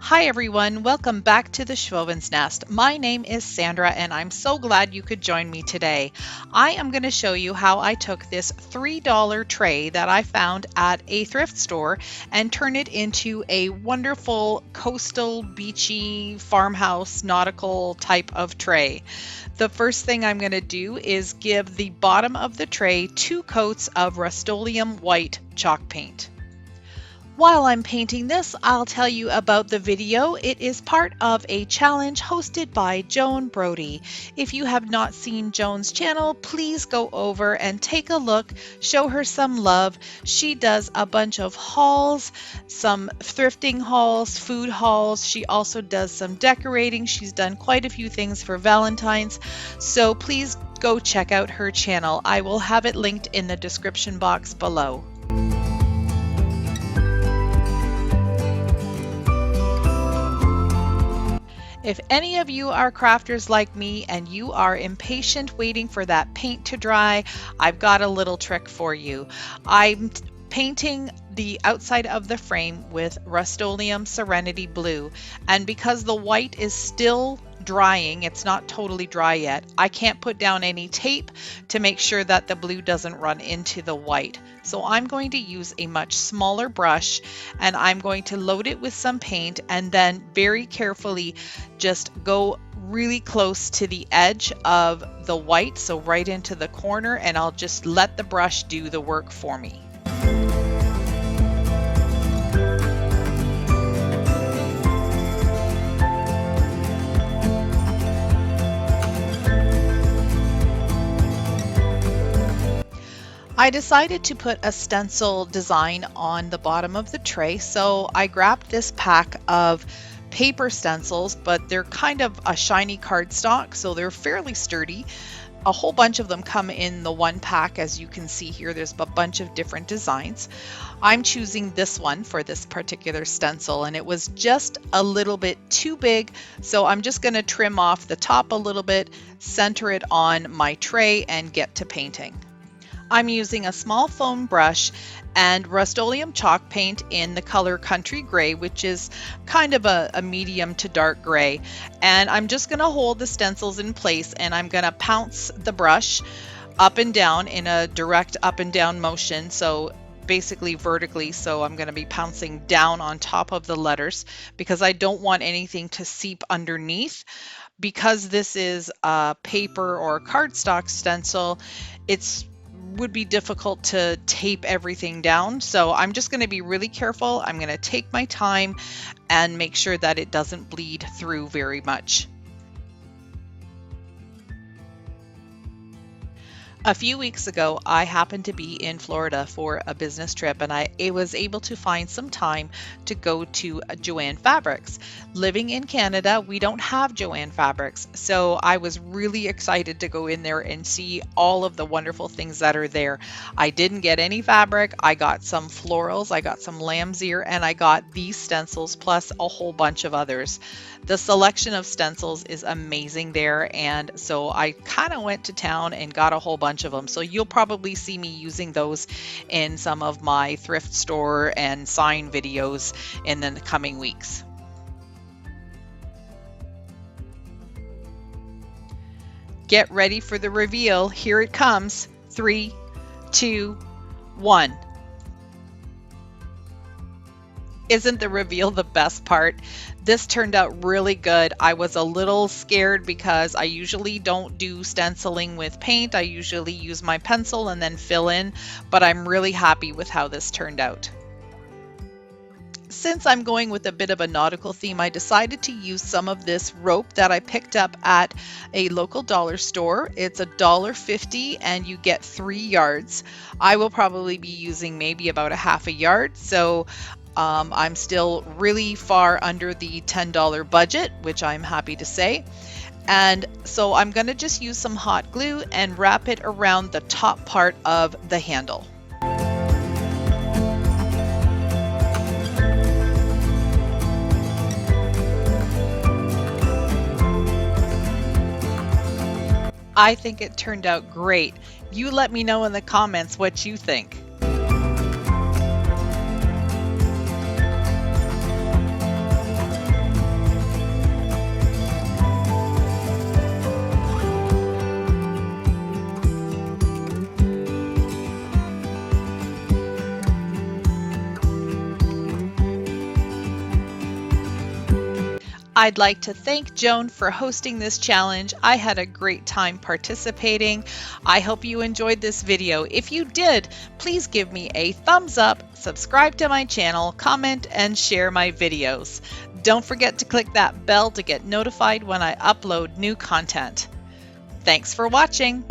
Hi everyone, welcome back to the Schwowin's Nest. My name is Sandra and I'm so glad you could join me today. I am going to show you how I took this $3 tray that I found at a thrift store and turned it into a wonderful coastal, beachy, farmhouse, nautical type of tray. The first thing I'm going to do is give the bottom of the tray 2 coats of rust-oleum white chalk paint. While I'm painting this, I'll tell you about the video. It is part of a challenge hosted by Joan Brodie. If you have not seen Joan's channel, please go over and take a look, show her some love. She does a bunch of hauls, some thrifting hauls, food hauls. She also does some decorating. She's done quite a few things for Valentine's. So please go check out her channel. I will have it linked in the description box below. If any of you are crafters like me and you are impatient waiting for that paint to dry, I've got a little trick for you. I'm painting the outside of the frame with rust-oleum Serenity Blue, and because the white is still drying, it's not totally dry yet, I can't put down any tape to make sure that the blue doesn't run into the white. So I'm going to use a much smaller brush and I'm going to load it with some paint and then very carefully just go really close to the edge of the white, so right into the corner, and I'll just let the brush do the work for me. I decided to put a stencil design on the bottom of the tray, so I grabbed this pack of paper stencils, but they're kind of a shiny cardstock, so they're fairly sturdy. A whole bunch of them come in the one pack. As you can see here, there's a bunch of different designs. I'm choosing this one for this particular stencil, and it was just a little bit too big, so I'm just going to trim off the top a little bit, center it on my tray, and get to painting. I'm using a small foam brush and rust-oleum chalk paint in the color Country Gray, which is kind of a medium to dark gray. And I'm just going to hold the stencils in place and I'm going to pounce the brush up and down in a direct up and down motion. So basically vertically, so I'm going to be pouncing down on top of the letters because I don't want anything to seep underneath. Because this is a paper or cardstock stencil, would be difficult to tape everything down. So I'm just going to be really careful. I'm going to take my time and make sure that it doesn't bleed through very much. A few weeks ago, I happened to be in Florida for a business trip, and I was able to find some time to go to Joann Fabrics. Living in Canada, we don't have Joann Fabrics, so I was really excited to go in there and see all of the wonderful things that are there. I didn't get any fabric. I got some florals, I got some lamb's ear, and I got these stencils plus a whole bunch of others. The selection of stencils is amazing there, and so I kind of went to town and got a whole bunch of them. So you'll probably see me using those in some of my thrift store and sign videos in the coming weeks. Get ready for the reveal. Here it comes. 3, 2, 1. Isn't the reveal the best part? This turned out really good. I was a little scared because I usually don't do stenciling with paint. I usually use my pencil and then fill in, but I'm really happy with how this turned out. Since I'm going with a bit of a nautical theme, I decided to use some of this rope that I picked up at a local dollar store. It's $1.50 and you get 3 yards. I will probably be using maybe about a half a yard, so I'm still really far under the $10 budget, which I'm happy to say. And so I'm going to just use some hot glue and wrap it around the top part of the handle. I think it turned out great. You let me know in the comments what you think. I'd like to thank Joan for hosting this challenge. I had a great time participating. I hope you enjoyed this video. If you did, please give me a thumbs up, subscribe to my channel, comment, and share my videos. Don't forget to click that bell to get notified when I upload new content. Thanks for watching.